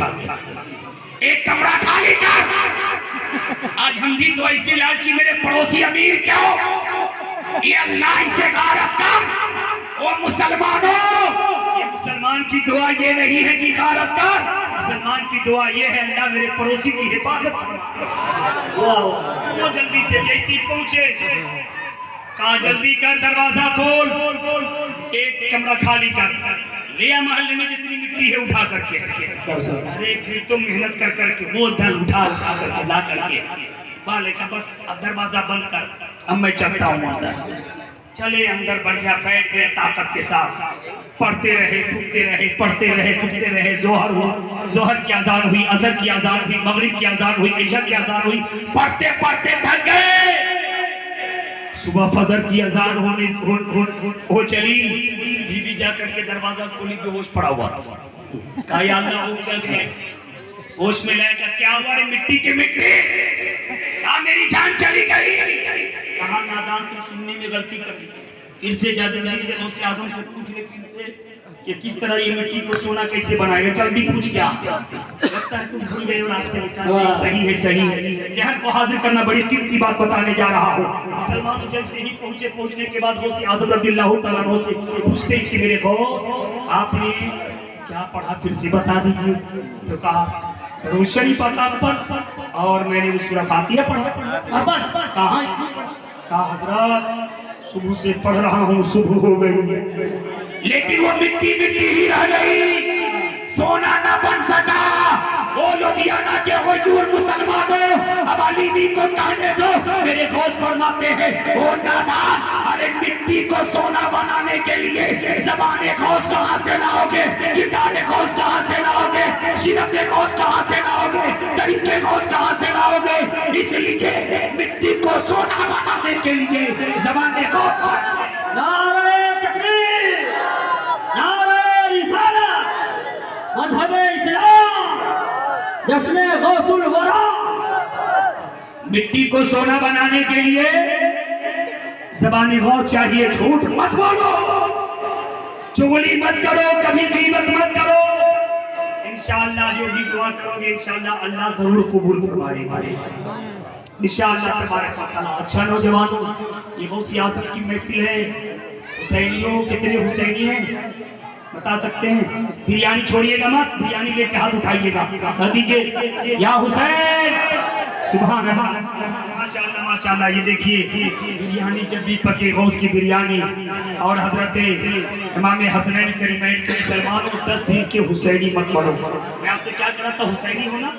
उठा, एक कमरा खाली कर। आज हम भी तो ऐसे लालची, मेरे पड़ोसी अमीर क्यों? ये अल्लाह से गारत कर। ओ मुसलमानों, ये मुसलमान की दुआ ये नहीं है कि गारत कर, मुसलमान की दुआ ये है अल्लाह मेरे पड़ोसी की हिफाजत कर। वो जल्दी से जैसी पहुंचे कहा जल्दी कर, दरवाजा खोल, एक कमरा खाली कर, लिया मोहल्ले में जितनी मिट्टी है उठा करके। अरे फिर तो मेहनत कर करके वो धन उठा करके ला करके बाले का, बस अब दरवाजा बंद कर, अब मैं चलता हूँ अंदर। चले अंदर, बढ़िया बैठ गए ताकत के साथ, पढ़ते रहे फूकते रहे, पढ़ते रहे फूकते रहे। जोहर हुआ, जोहर की अजान हुई, असर की अजान हुई, मगरिब की अजान हुई, इशा की अजान हुई, पढ़ते पढ़ते थक गए। सुबह फजर की अजान हो चली, बीवी जाकर के दरवाजा खोली, बेहोश पड़ा हुआ कहा या अल्लाह हो क्या गया? होश में लाया, क्या हुआ रे? मिट्टी के मिट्टी, मेरी जान चली गई। कहा नादान तुम सुनने में गलती कर दी, फिर से जाते से आदम से पूछ ले फिर से कि किस तरह ये मिट्टी को सोना कैसे बनाएगा। जल्दी पूछ, क्या लगता है तुम भूल गए हो रास्ते में? सही है, सही है। जहन को हाजिर करना बड़ी कीमती बात बताने जा रहा हूँ। मुसलमान जब से ही पहुंचे, पहुंचने के बाद गौसे आज़म रज़ियल्लाहु तआला अन्हु से पूछते कि मेरे गौस आपने क्या पढ़ा, फिर से बता दीजिए। तो कहा रोशनी पता पर, और मैंने सूरह फातिहा पढ़ा। बस कहाँ? कहा हजरत सुबह से पढ़ रहा हूँ, सुबह हो गई, लेकिन वो मिट्टी मिट्टी ही रह गई, सोना न बन सका। वो लुधियाना के हुजूर मुसलमानों, अब अली को कहने दो। मेरे गौस फरमाते हैं ओ नाना, अरे मिट्टी को सोना बनाने के लिए ज़बाने गौस कहाँ से लाओगे, किताबे गौस कहाँ से लाओगे, शिरफ़े गौस कहाँ से लाओगे, तरीक़े गौस कहाँ से लाओगे? इसलिए मिट्टी को सोना बनाने के लिए ज़बाने गौस। नारे तकबीर, नारे रिसालत, मज़हब-ए इस्लाम, जश्न गौसुल वरा। मिट्टी को सोना बनाने के लिए ज़बानी गौर चाहिए। झूठ मत बोलो, चुगली मत करो, कभी गीबत मत करो। इंशाअल्लाह जो भी दुआ करोगे इंशाअल्लाह अल्लाह जरूर कबूल फरमाएगा इंशाअल्लाह तबारक व तआला। अच्छा नौजवानों, ये गौसे आज़म की महफिल है। हुसैनियों, कितने हुसैनी हैं बता सकते हैं? बिरयानी छोड़िएगा मत, बिरयानी लेके हाथ उठाइएगा, कह दीजिए या हुसैन। सुभान अल्लाह, माशाअल्लाह माशाअल्लाह। ये देखिए बिरयानी जब भी पके, गौस की बिरयानी, और हजरत इमाम हसनैन करीमैन के सलमान और 10 दिन के हुसैनी मत पढ़ो। मैं आपसे क्या कह रहा था, हुसैनी होना।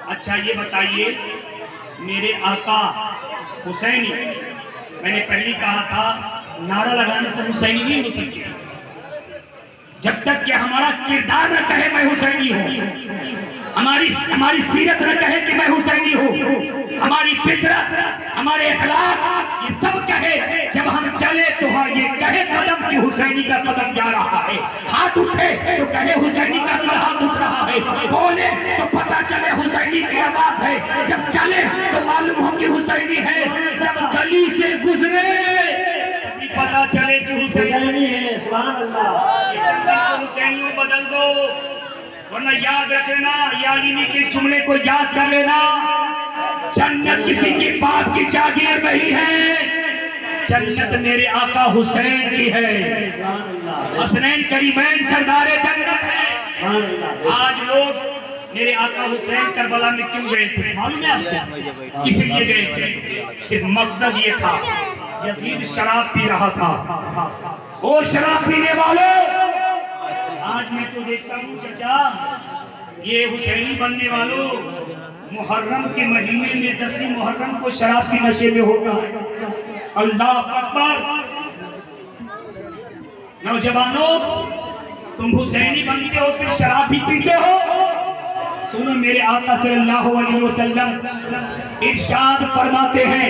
अच्छा ये बताइए, मेरे आका हुसैनी, मैंने पहले कहा था नारा लगाने से हुसैनी नहीं हो सकती जब तक कि हमारा किरदार न कहे मैं हुसैनी हूँ, हमारी सीरत न कहे कि मैं हुसैनी हूँ, हमारी फितरत, हमारे अखलाक ये सब कहे। जब हम चले तो हाँ ये कहे कदम कि हुसैनी का कदम जा रहा है, हाथ उठे तो कहे हुसैनी का हाथ उठ रहा है, बोले तो पता चले हुसैनी की आवाज है, जब चले तो मालूम हो कि हुसैनी है, जब गली से गुजरे पता चले कि हुसैनी है। सुभान अल्लाह। हुसैनियों बदल दो, वरना याद रख लेना, यालीनी के जुमले को याद कर लेना, जन्नत किसी की बाप की जागीर नहीं है, जन्नत मेरे आका हुसैन की है। हसनैन करीमैन सरदारे जन्नत है। आज लोग मेरे आका हुसैन करबला में क्यों गए थे मालूम है आपको? किस लिए गए थे? सिर्फ मकसद ये था, यजीद शराब पी रहा था। ओ शराब पीने वालों, आज मैं तो देखता हूँ चचा, ये हुसैनी बनने वालों मुहर्रम के महीने में 10वीं मुहर्रम को शराब के नशे में होगा। अल्लाह अकबर। नौजवानों, तुम हुसैनी बनते हो फिर शराब भी पीते हो। सुनो, मेरे आका सल्लल्लाहु अलैहि वसल्लम इरशाद फरमाते हैं,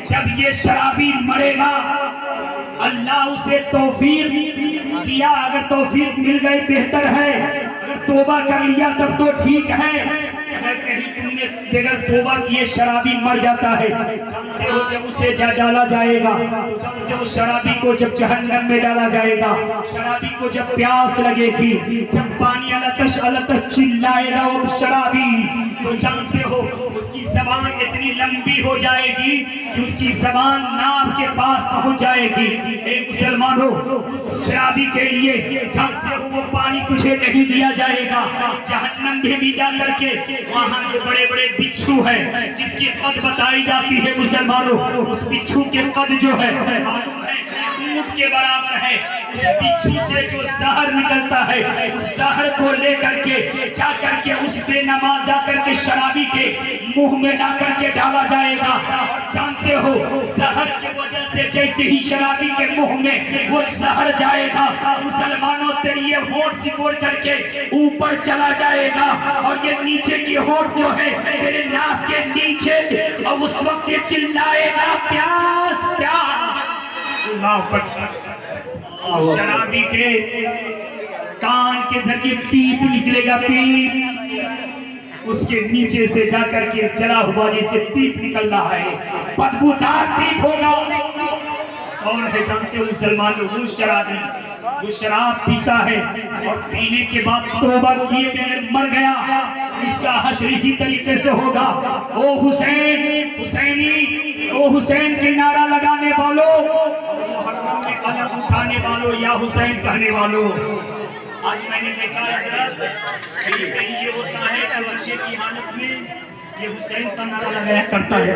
जब ये शराबी मरेगा अल्लाह उसे तौफीक दिया, अगर तौफीक मिल गई बेहतर है, अगर तोबा कर लिया तब तो ठीक है, अगर कहीं तुमने बगैर तोबा किए शराबी मर जाता है, जानते हो जब उसे डाला जाएगा, जानते हो शराबी को जब जहन्नम में डाला जाएगा, शराबी को जब प्यास लगेगी, जब पानी अलतश अलतश चिल्लाएगा वो शराबी, तो जानते हो उसकी जबान इतनी लंबी हो जाएगी कि उसकी जबान नाक के पास पहुंच जाएगी। एक मुसलमानों, उस शराबी के लिए जानते हो वो पानी तुझे नहीं दिया जाएगा, जहन्नम में जा करके वहाँ जो बड़े बड़े बिच्छू है जिसकी कद बताई जाती है मुसलमानों, उस बिच्छू के कद जो है ऊंट के बराबर है। उस बिच्छू से जो जहर निकलता है, उस जहर को लेकर के जा करके उस बेनमाज जा करके शराबी के मुंह में ला करके डाला जाएगा। जानते हो जहर की वजह से जैसे ही शराबी के मुंह में वो जहर जाएगा, मुसलमानों तेरे ये होठ सिकोड़ करके ऊपर चला जाएगा और ये नीचे की होठ जो है तेरे नाक के नीचे, और उस वक्त ये चिल्लाएगा प्यास प्यास। शराबी के कान के जरिए पीप निकलेगा, पीप उसके नीचे से जाकर के जला हुआ जैसे पीप निकल रहा है, बदबूदार पीप होगा। कौन है जानते हो मुसलमानों? वो शराबी जो शराब पीता है और पीने के बाद तौबा किए बगैर मर गया, इसका हश्र इसी तरीके से होगा। ओ हुसैन, हुसैनी, ओ हुसैन के नारा लगाने वालों, मुहर्रम में कलम उठाने वालों, या हुसैन कहने वालों। आज मैंने देखा कहीं ये होता है कि नशे की हालत में ये हुसैन का नारा लगाया करता है।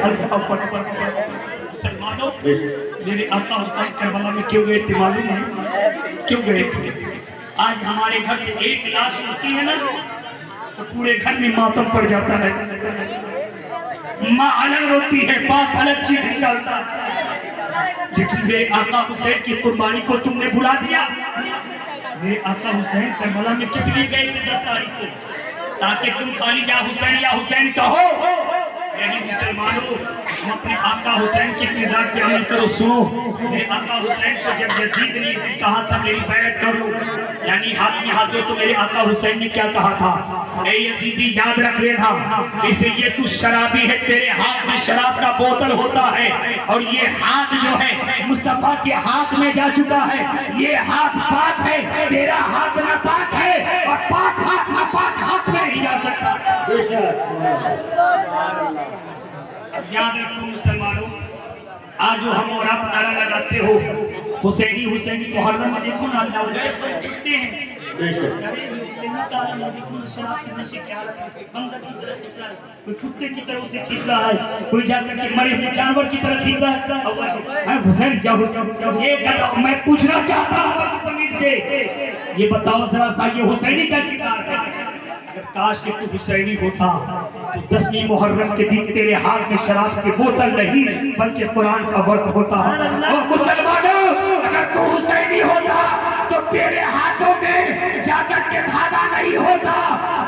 मुसलमानों, मेरे आका हुसैन करबला में क्यों गए थे मालूम है? क्यों गए थे? आज हमारे घर से एक लाश होती है ना तो पूरे घर में मातम पड़ जाता है, माँ अलग रोती है, बाप अलग चीज निकालता है। लेकिन मेरे आका हुसैन की कुर्बानी को तुमने भुला दिया। मेरे आका हुसैन करबला में किस लिए गए थे 10 तारीख को? ताकि तुम खाली या हुसैन कहो। यही मुसलमानों, हम अपने आका हुसैन के किरदार के अमल करो। सुनो, मेरे आका हुसैन को जब यजीद ने कहा था मेरी बैत करो, यानी हाथ में हाथों, तो मेरे आका हुसैन ने क्या कहा था? ए यजीदी, याद रख लेना, इसलिए तू शराबी है, तेरे हाथ में शराब का बोतल होता है और ये हाथ जो है मुस्तफा के हाथ में जा चुका है। ये हाथ पाक है, तेरा हाथ नापाक है, और पाक हाथ नापाक हाथ में नहीं जा सकता। याद रखो मुसलमानों, आज जो हम और आप नारा लगाते हो हुसैनी हुसैनी, मुहर्रम में देखो ना अल्लाह पूछते हैं कोई कुत्ते की तरह उसे खींच रहा है, कोई जाकर के मरे हुए जानवर की तरह खींच रहा है। हुसैन क्या हुसैन? ये मैं पूछना चाहता हूँ से, ये बताओ जरा सा, ये हुसैनी का किरदार है? काश कि तू हुसैनी होता तो 10वीं मुहर्रम के दिन तेरे हाथ में शराब की बोतल नहीं बल्कि कुरान का वर्क होता। और मुसलमानों, अगर तू हुसैनी होता तो तेरे हाथों में जाकर के धागा नहीं होता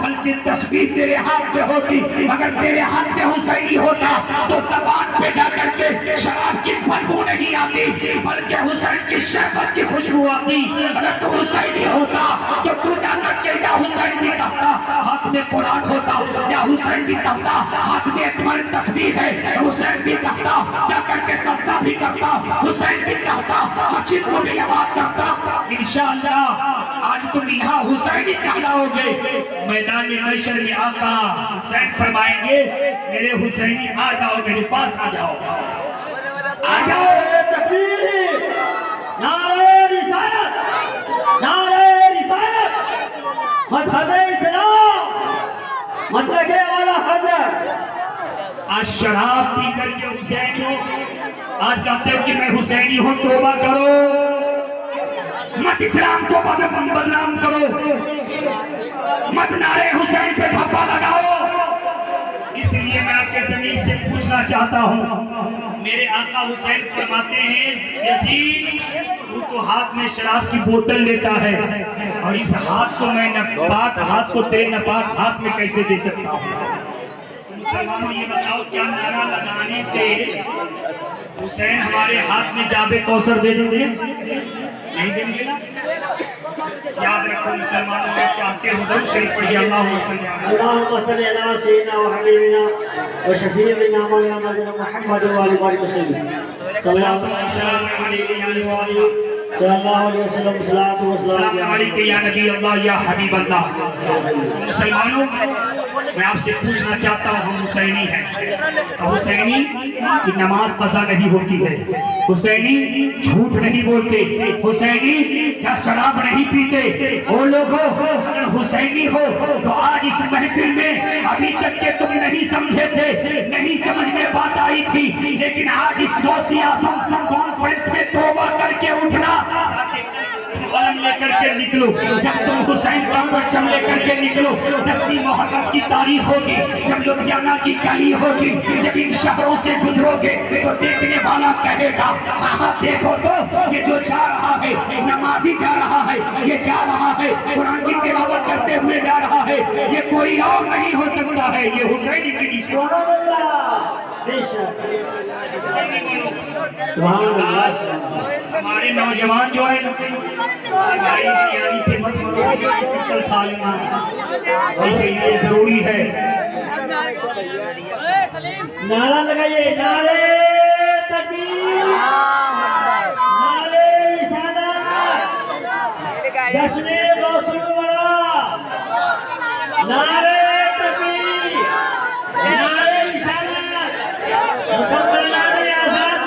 बल्कि तस्बीह तेरे हाथ में होती। अगर तेरे हाथ में हुसैनी होता तो जबान पे जाकर के शराब की बदबू नहीं आती बल्कि हुसैन की शरबत की खुशबू आती। अगर तू हुसैनी होता तो तू जाकर के या हुसैन भी कहता हाथ में कुरान होता, या हुसैन भी कहता हाथ में तुम्हारी तस्बीह है, हुसैन भी कहता जाकर के सजदा भी करता, हुसैन भी कहता मस्जिद को भी आबाद करता। इंशाअल्लाह आज तुम यहाँ हुसैनी कहलाओगे। मैदान महशर में आका हुसैन फरमाएंगे मेरे हुसैनी आ जाओ, मेरे पास आ जाओ, आ जाओ। तकबीर, नारे रिसालत, नारे रिसालत, मजहबे इस्लाम, मसलके वाला हजरत। आज शराब पी करके हुसैनी हो, आज कहते हो कि मैं हुसैनी हूँ, तौबा करो, मत इस्लाम को बदनाम करो, मत नारे हुसैन से धब्बा लगाओ। इसलिए मैं आपके जमीन से पूछना चाहता हूँ, मेरे आका हुसैन फरमाते हैं यजीद तू तो हाथ में शराब की बोतल लेता है और इस हाथ को मैं नपाक हाथ को तेरे नपाक हाथ में कैसे दे सकता हूँ? मुसलमानों ये बताओ क्या नारा लगाने से हुसैन हमारे हाथ में जाबे कौसर दे देंगे? नहीं देंगे ना। याद रखो मुसलमानों, में चाहते हो दरूद शरीफ पढ़िए। अल्लाहुम्मा सल्ली अला सय्यिदिना व हबीबिना व शफीइना मौलाना मुहम्मद व आलि सल्लल्लाहु अलैहि या नबी अल्लाह या हबीब अल्लाह। मुसलमानों, मैं आपसे पूछना चाहता हूँ, हम हुसैनी हैं तो हुसैनी की नमाज कज़ा नहीं होती है, हुसैनी झूठ नहीं बोलते, हुसैनी क्या शराब नहीं पीते। वो लोग हो अगर हुसैनी हो तो आज इस महफिल में अभी तक के तुम नहीं समझे थे, नहीं समझ में बात आई थी, लेकिन आज इस कॉन्फ्रेंस में तौबा करके उठना, कलम लेकर के निकलो। जब तुम हुसैन का परचम लेकर के निकलो, 10वीं मुहर्रम की तारीख होगी, जब लुधियाना की गली होगी, जब इन शहरों से गुजरोगे तो देखने वाला कहेगा हाँ देखो तो ये जो जा रहा है नमाजी जा रहा है, ये जा रहा है कुरान की तिलावत करते हुए जा रहा है, ये कोई और नहीं हो सकता है, ये हुसैन की हमारे नौजवान जो है वैसे ये जरूरी है। नारा लगाइए, नारे तकबीर, नारे रिसालत, जश्न-ए रसूलुल्लाह, नारे तकबीर, नारे रिसालत, मुसलमानाने आज़ाद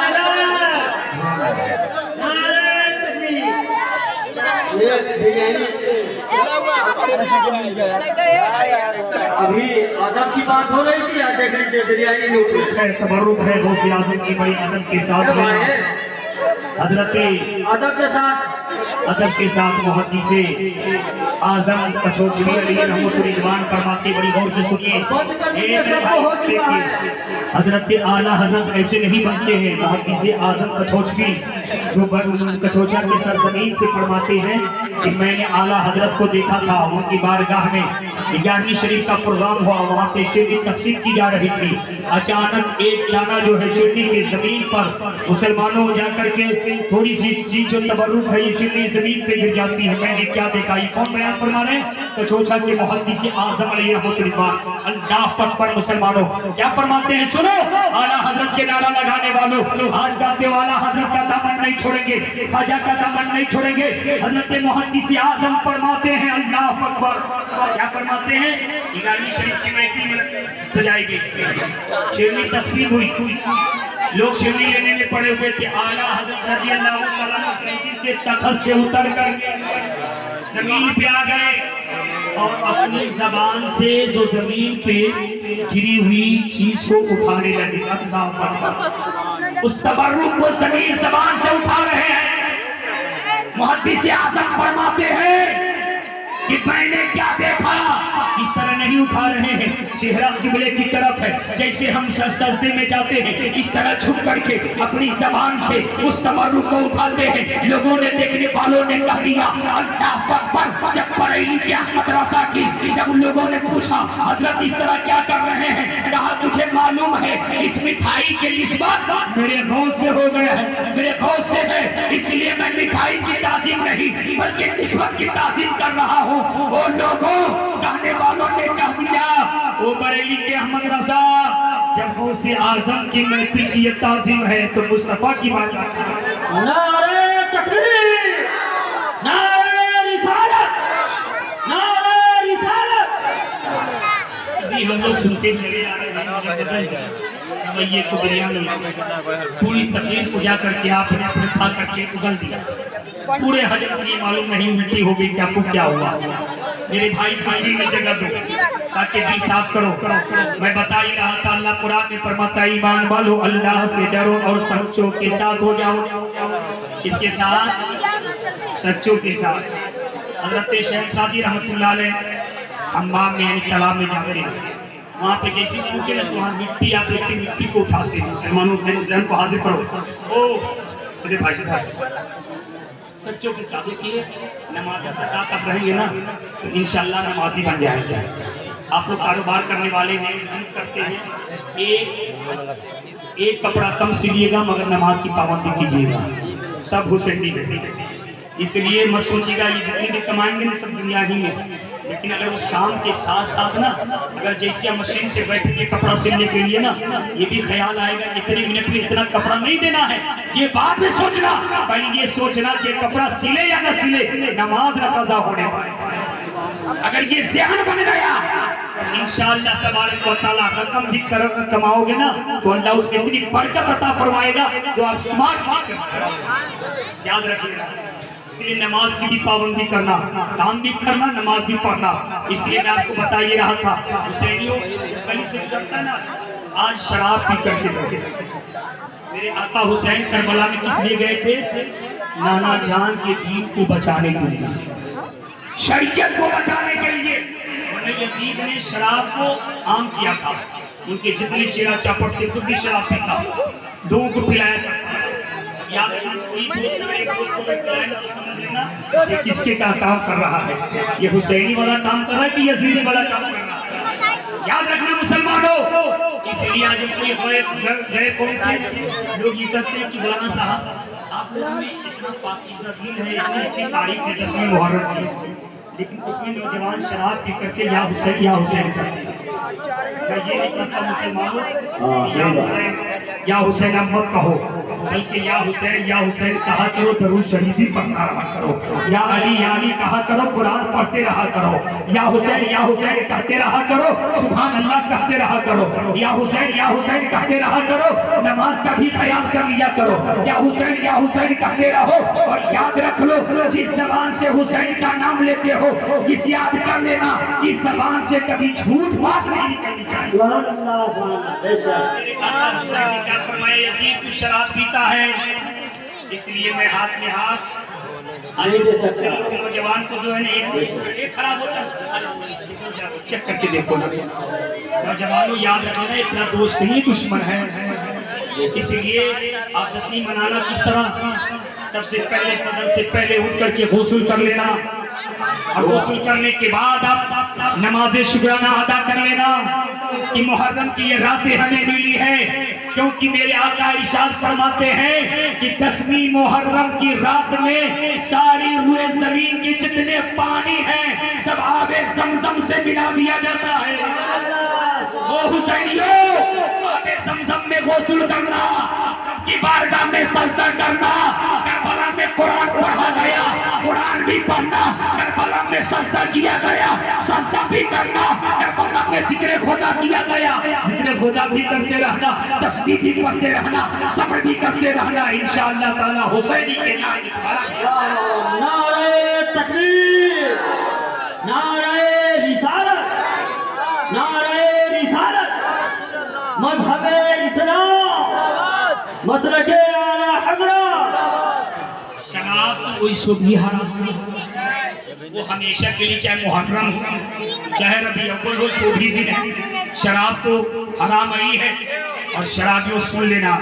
अभी अदब की बात हो रही थी, देख लीजिए बिरयानी में तबरुक है गौसे आज़म की बड़ी अदब के साथ अदब के साथ मुहद्दिसे आज़म कचौचवी अलैहि रहमतुल्लाह फरमाते, बड़ी गौर से सुनिए। हजरत आला हजरत ऐसे नहीं बनते हैं। मुहद्दिसे आज़म कचौचवी जो कचौचा के सरजमीन से फरमाते हैं कि मैंने आला हजरत को देखा था, उनकी बारगाह में 11वीं शरीफ का प्रोग्राम हुआ, वहाँ पे शिरनी तकसीम की जा रही थी। अचानक एक दाना जो है शिरनी की जमीन पर मुसलमानों जाकर के थोड़ी सी चीज जो तबरुक है ये शिरनी जमीन पे गिर जाती है। मैंने क्या देखा, ये कौन बयान फरमा रहे हैं? कचौचा के मुहद्दिसे आज़म अलैहि रहमतुल्लाह। अल्लाह पर मुसलमानों क्या फरमाते हैं, सुनो। आला हजरत के नारा लगाने वालों, आज गाते वाला हजरत का दामन नहीं छोड़ेंगे, ख्वाजा का दामन नहीं छोड़ेंगे। हजरत मुहद्दिसे आज़म फरमाते हैं, अल्लाह अकबर, क्या फरमाते हैं? 11वीं शरीफ की महफिल में सजाएगी, शिरनी तकसीम हुई, लोग शिरनी लेने में पड़े हुए थे। आला हजरत रज़ियल्लाहु अन्हु से तख्त से उतर कर जमीन पे आ गए और अपनी जबान से जो जमीन पे गिरी हुई चीज को उठाने लगे। उस तबर्रुक को जमीन जबान से उठा रहे हैं। मुहद्दिसे आज़म फरमाते हैं कि मैंने क्या देखा, इस तरह नहीं उठा रहे हैं, चेहरा किबले की तरफ है, जैसे हम सजदे में जाते हैं इस तरह झुक करके अपनी जबान से उस तबर्रुक को उठाते हैं। लोगों ने, देखने वालों ने कह दिया अल्लाह अकबर। जब बरेली के मदरसा की जब लोगों ने पूछा हजरत इस तरह क्या कर रहे हैं, कहा तुझे मालूम है इस मिठाई के निस्बत मेरे गौर से हो गया है, मेरे गौर से है, इसलिए मैं मिठाई की ताज़ीम नहीं बल्कि निस्बत की ताज़ीम कर रहा हूँ। वो लोगों, कहने वालों ने कह दिया वो बरेली के अहमद रजा, जब गौसे आज़म की महफिल की ये ताज़ीम है तो मुस्तफा की बात। नारे तकबीर, नारे रिसालत, नारे रिसालत। अभी हम लोग सुनते चले आ रहे हैं ये तो बिरयानी पूरी तकलीफ पूजा करके आपने अपने खा करके उगल दिया, पूरे हजरत ये मालूम नहीं मिट्टी हो गई कि आपको क्या हुआ। मेरे भाई पानी में जगह दो ताकि दिल साफ करो। मैं बता ही रहा था, अल्लाह कुरान में फरमाता है ईमान वालो अल्लाह से डरो और सच्चों के साथ हो जाओ। इसके साथ सच्चों के साथ हजरत शहजादी रहमतुल्लाह अलैह हम्माम में यानी तालाब में जाते हैं, वहाँ पे जैसी सूखे ना वहाँ मिट्टी आप देखते मिट्टी को उठाते हैं। मुसलमानों जहन को हाजिर करो। ओ मेरे भाई सच्चों के साथ देखिए, नमाज के साथ आप रहेंगे ना तो इंशाल्लाह नमाजी बन जाएंगे। आप लोग कारोबार करने वाले हैं, मेहनत करते हैं, एक कपड़ा कम सिलिएगा मगर नमाज की पाबंदी कीजिएगा, सब हुसैनी बेटे। इसलिए मत सोचिएगा ये जितने भी कमाएंगे ना सब दुनिया ही में, लेकिन अगर उस काम के साथ साथ ना अगर जैसे मशीन से बैठ के कपड़ा सिलने के लिए ना ये भी ख्याल आएगा इतने मिनट में इतना कपड़ा नहीं देना है, ये बात में सोचना, पहले ये सोचना कि कपड़ा सिले या न सिले नमाज न कज़ा होने पाए। अगर ये ज़हन बन गया इंशाअल्लाह तबारक व तआला रकम भी कमाओगे ना तो अल्लाह उसमें इतनी बरकत अता फरमाएगा जो आप स्मार्ट याद रखिएगा। इसलिए नमाज की भी पाबंदी करना, काम भी करना, नमाज भी पढ़ना। इसलिए मैं आपको बता ही रहा था हुसैनियों कहीं से गुजरता ना आज शराब पी करके बैठे। मेरे आका हुसैन करबला में किस लिए गए थे? नाना जान के दीन को बचाने के लिए, शरीयत को बचाने के लिए। यजीद ने शराब को आम किया था, उनके जितने चेहरा चापट थे खुद भी शराब पीता, लोगों को पिलाया था। याद किसके का काम कर रहा है? ये हुसैनी वाला काम कर रहा है कि यजीदी वाला काम कर रहा है? याद रखना मुसलमानों। इसलिए आज कोई गए कौन थे लोग ये कहते हैं कि मौलाना साहब आप लोगों में इतना पाकीज़ा दिल है, इतनी अच्छी तारीफ है 10वीं मुहर्रम की, लेकिन उसमें नौजवान शराब पी करके या हुसैन करते हैं। मैं ये नहीं कहता मुसलमानों या हुसैन अब मत कहो, बल्कि या हुसैन कहा करो, दरूद शरीफ पढ़ना रहा करो, या अली कहा करो, कुरान पढ़ते रहा करो, या हुसैन कहते रहा करो, सुभान अल्लाह कहते रहा करो, या हुसैन कहते रहा करो, नमाज का भी ख्याल कर लिया करो, या हुसैन कहते रहो। और याद रख लो जिस जबान से हुसैन का नाम लेते हो इस याद कर लेना, इस जबान से कभी झूठ बात नहीं निकलनी चाहिए। यजीद तू शराब पीता है, इसलिए मैं हाथ में हाथ नौजवान को जो है ना एक खराब होता है, चेक करके देखो ना नौजवानों, याद रखना इतना दोस्त नहीं दुश्मन है। इसलिए आप तस्लीम मनाना किस तरह, सबसे पहले फजर से पहले उठ करके गुस्ल कर लेना, और गुस्ल करने के बाद आप नमाज शुक्राना अदा कर लेना कि मुहर्रम की ये रातें हमें मिली है, क्योंकि मेरे आका इरशाद फरमाते हैं कि 10वीं मुहर्रम की रात में सारी रुए जमीन के जितने पानी हैं सब आबे ज़मज़म से मिला दिया जाता है। वो हुसैनियों आबे ज़मज़म में गुस्ल करना, की बारगाह में सजदा करना, करबला में कुरान पढ़ा गया, कुरान भी पढ़ना, करबला में सजदा किया गया, सजदा भी करना, करबला में जिक्र खुदा किया गया, जिक्र खुदा भी करते रहना, तस्बीह भी पढ़ते रहना, सब्र भी करते रहना। इंशाअल्लाह ताला हुसैनी के नारे तकबीर, नारे रिसालत, नारे रिसालत, मज़हबे इस्लाम, मसलके आला हज़रत। शराब कोई शुभ ही हराम वो हमेशा के लिए, चाहे मुहर्रम चाहे रबी अव्वल हो, जो भी दिन है शराब तो हराम ही है। और शराबियों सुन लेना,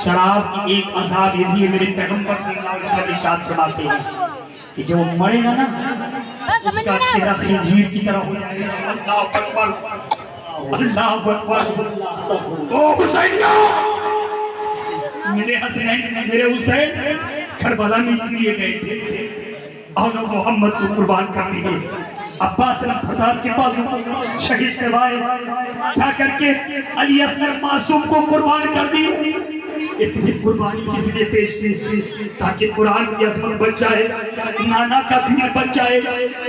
शराब की एक अज़ाब ये भी है, मेरे पैगंबर सल्लल्लाहु अलैहि वसल्लम इरशाद फरमाते हैं कि जो मरेगा ना उसका चेहरा खंजीर की तरह हो जाएगा। अल्लाह अकबर, अल्लाह अकबर। ओ हुसैनियों, मेरे हसनैन मेरे हुसैन करबला में इसलिए गए थे और मोहम्मद को कुर्बान कर दिए। अब्बास फताब के पास शहीद करवाए, जा करके अली असगर मासूम को कुर्बान कर दी। इतनी कुर्बानी किस लिए पेश की? ताकि कुरान की अजमत बच जाए, नाना का दीन बच जाए,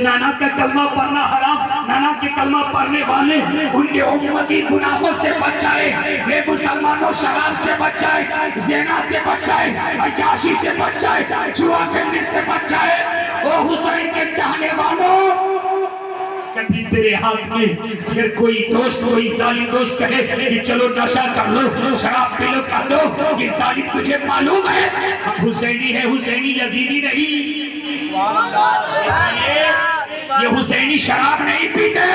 नाना का कलमा पढ़ना हराम, नाना के कलमा पढ़ने वाले उनके उम्मती गुनाहों से बच जाए, वे मुसलमानों शराब से बच जाए, ज़िना से बच जाए, अय्याशी से बच जाए, जुआ खेलने से बच जाए। ओ हुसैन के चाहने वालों, कभी तेरे हाथ में अगर कोई दोस्त, कोई जालिम दोस्त कहे कि चलो नशा कर लो, शराब पी लो, कर लो, ये जालिम तुझे मालूम है हम हुसैनी है, हुसैनी यजीदी नहीं। ये हुसैनी शराब नहीं पीते,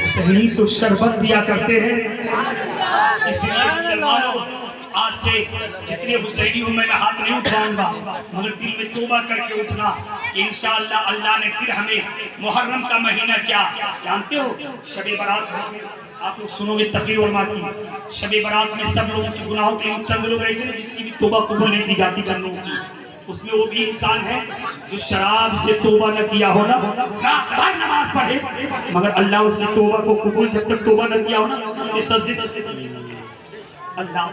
हुसैनी तो शरबत पिया करते हैं। इसलिए मुसलमानों आज से जितने हुसैनी हूँ मैं हाथ नहीं उठाऊंगा, मगर दिल में तौबा करके उठना। इंशाअल्लाह अल्लाह ने फिर हमें मुहर्रम का महीना क्या जानते हो, शबे बारात में आप लोग सुनोगे तकरीर और माती, शबे बारात में सब लोगों के गुनाहों के लिए चंद लोग ऐसे हैं जिसकी भी तौबा कबूल नहीं की जाती चंदों की, उसमें वो भी इंसान है जो शराब से तौबा न किया हो ना, नमाज पढ़े मगर अल्लाह उसकी तौबा को कबूल, जब तक तौबा न किया हो ना उसके सजदे अल्लाह।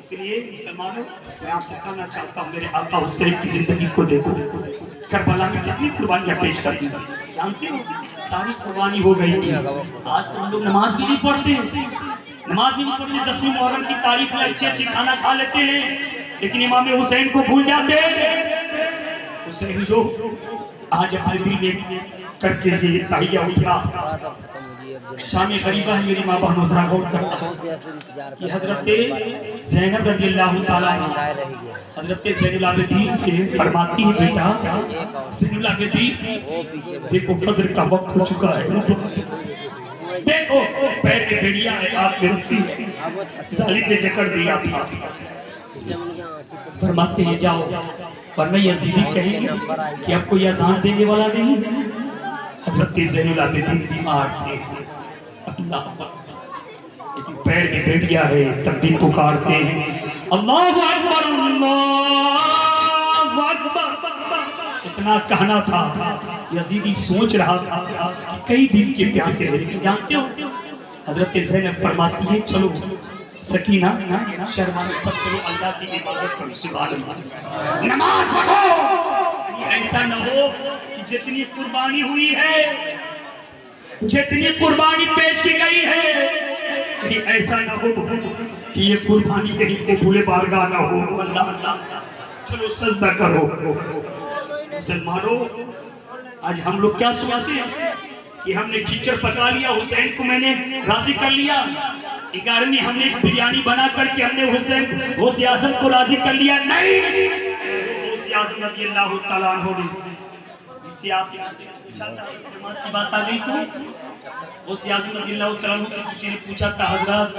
इसलिए मुसलमानों मैं आपसे कहना चाहता हूँ, मेरे आका हुसैन की जिंदगी को देखो, करबला में कितनी कुर्बानियां पेश कर दी, जानते हो सारी कुर्बानी हो गई थी। आज तो हम लोग नमाज भी नहीं पढ़ते, नमाज भी नहीं पढ़ते, 10वीं मुहर्रम की तारीफ में अच्छे अच्छे खाना खा लेते हैं, लेकिन इमाम हुसैन को भूल जाते हैं। हुसैन जो आज अपने दिल में करके ये तहिया उठा शाम गरीबा है मेरी माँ बहनों जरा गौर करना कि हजरत ज़ैनब रज़ियल्लाहु ताला हजरत ज़ैनुल आबिदीन से फरमाती है, बेटा ज़ैनुल आबिदीन देखो फजर का वक्त हो चुका है, देखो पैर में बेड़िया है, आप में रस्सी जालिम ने जकड़ दिया था, फरमाते हैं जाओ, वरना यजीदी कहेंगे कि आपको यह अज़ान देने वाला नहीं। हजरत ज़ैनुल आबिदीन बीमार थे, लेकिन पैर में बेड़िया है, तब भी पुकारते हैं अल्लाहु अकबर अल्लाहु अकबर। इतना कहना था, यजीदी सोच रहा था कि कई दिन के प्यासे हैं, लेकिन जानते हो हजरत ज़ैनब फरमाती है चलो सकीना शर्माना सब चलो अल्लाह की इबादत करो, सुभान अल्लाह, नमाज पढ़ो। ऐसा न हो कि जितनी कुर्बानी हुई है, जितनी कुर्बानी पेश की गई है, कि ऐसा न हो कि ये कुर्बानी कहीं कबूले बारगाह ना हो। अल्लाह अल्लाह चलो सजदा करो। मुसलमानों आज हम लोग क्या सोचते हैं कि हमने खिचड़ पका लिया, हुसैन को मैंने राजी कर लिया, 11वीं हमने बिरयानी बना करके हमने हुसैन गौसे आज़म को राजी कर लिया। नहीं, गौसे आज़म रज़ियल्लाहु ताला अन्हु ने जिससे आपसे पूछा था नमाज की बात आ गई, तो गौसे आज़म रज़ियल्लाहु ताला अन्हु से किसी ने पूछा था हजरत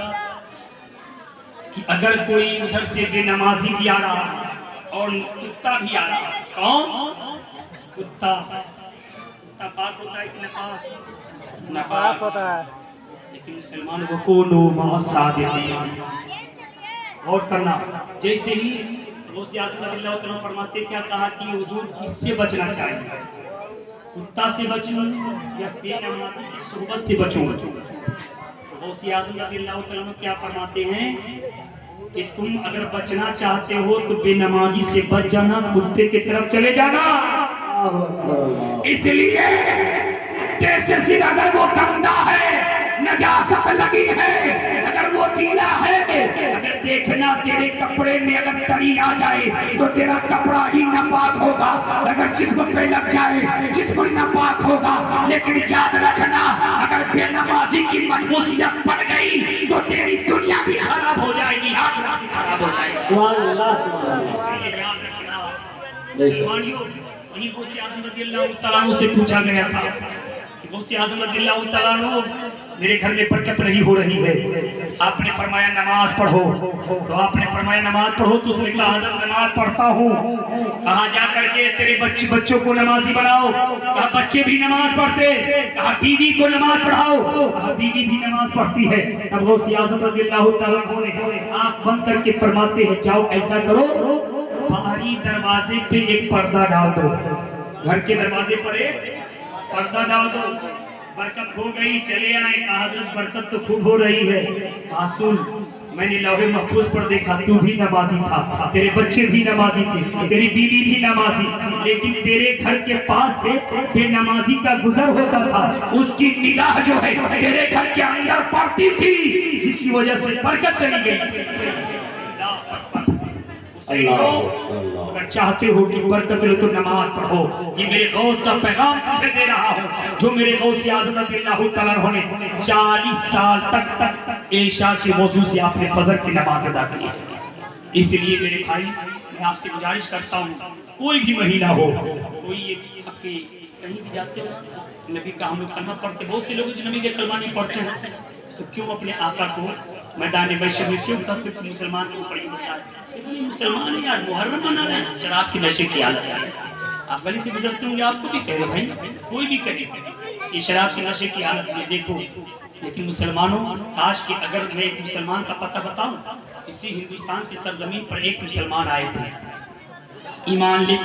कि अगर कोई उधर से बेनमाजी भी आ रहा और कुत्ता भी आ रहा, कौन कुत्ता, कुत्ता पाक होता है कि नापाक? नापाक होता है, लेकिन मुसलमान को कोनो मासाद और करना। जैसे ही गौसे आज़म रज़ियल्लाहु ताला फरमाते क्या कहा कि हुजूर किससे बचना चाहिए, कुत्ता से बचूं या बेनमाजी की सोहबत से बचूं? गौसे आज़म रज़ियल्लाहु ताला क्या फरमाते हैं कि तुम अगर बचना चाहते हो तो बेनमाजी से बच जाना, कुत्ते की तरफ चले जाना। इसलिए जैसे सिर अगर वो गंदा है, नजासत लगी है, अगर वो गीला है, अगर देखना तेरे कपड़े में अगर तरी आ जाए तो तेरा कपड़ा ही नापाक होगा, अगर जिस्म पे लग जाए जिस्म नापाक होगा। लेकिन याद रखना अगर बेनमाजी की मनहूसियत पड़ गई तो तेरी दुनिया भी खराब हो जाएगी, आखिरत भी खराब हो जाएगी। याद रखना मुसलमानियों, वहीं गौसे आज़म रज़ियल्लाहु ताला अन्हु से पूछा गया था, गौसे आज़म रज़ियल्लाहु ताला अन्हु मेरे घर में बरकत नहीं हो रही है, आपने फरमाया नमाज पढ़ो, तो आपने फरमाया नमाज पढ़ो, तो उसने कहा हज़रत नमाज पढ़ता हूँ। कहा जा करके तेरे बच्चों को नमाजी बनाओ, कहा बच्चे भी नमाज पढ़ते, कहा बीवी को नमाज पढ़ाओ, कहा बीवी भी नमाज पढ़ती है। तब गौसे आज़म रज़ियल्लाहु ताला अन्हु ने आँख बंद करके फरमाते हैं जाओ ऐसा करो, बाहरी दरवाजे पे एक पर्दा डाल दो, घर के दरवाजे पर एक पर्दा डाल दो, बरकत हो गई, चले आए। हजरत बरकत तो खूब हो रही है, आंसू मैंने लौहे महफूज पर देखा, तू भी नमाजी था, तेरे बच्चे भी नमाजी थे, तेरी बीवी भी नमाजी, लेकिन तेरे घर के पास से बेनमाजी का गुजर होता था, उसकी निगाह जो है तेरे घर के अंदर पड़ती थी, जिसकी वजह से बरकत चली गई। अगर चाहते हो कि बरकत मिले तो नमाज पढ़ो। ये मेरे गौस का पैगाम तुझे दे रहा हूँ, जो मेरे गौसे आज़म रज़ियल्लाहु ताला अन्हु ने 40 साल तक ईशा के वज़ू से आपने फजर की नमाज अदा की। इसलिए मेरे भाई मैं आपसे गुजारिश करता हूँ, कोई भी महिला हो, कोई ये आपके कहीं भी जाते हो नबी का हम लोग कलमा पढ़ते, बहुत से लोग जो नबी के कलमा नहीं पढ़ते हैं, तो क्यों अपने आका को मैदान वैश्य में क्यों करते तो मुसलमान के ऊपर ही होता है। मुसलमान है यार, मुहर्रम मना रहे हैं, शराब की नशे की हालत है। आप गली से गुजरते होंगे, आपको भी कह रहे भाई, कोई भी कहे कि शराब के नशे की हालत में देखो। लेकिन मुसलमानों, काश कि अगर मैं एक मुसलमान का पता बताऊं, इसी हिंदुस्तान की सरजमीन पर एक मुसलमान आए थे, ईमान ले,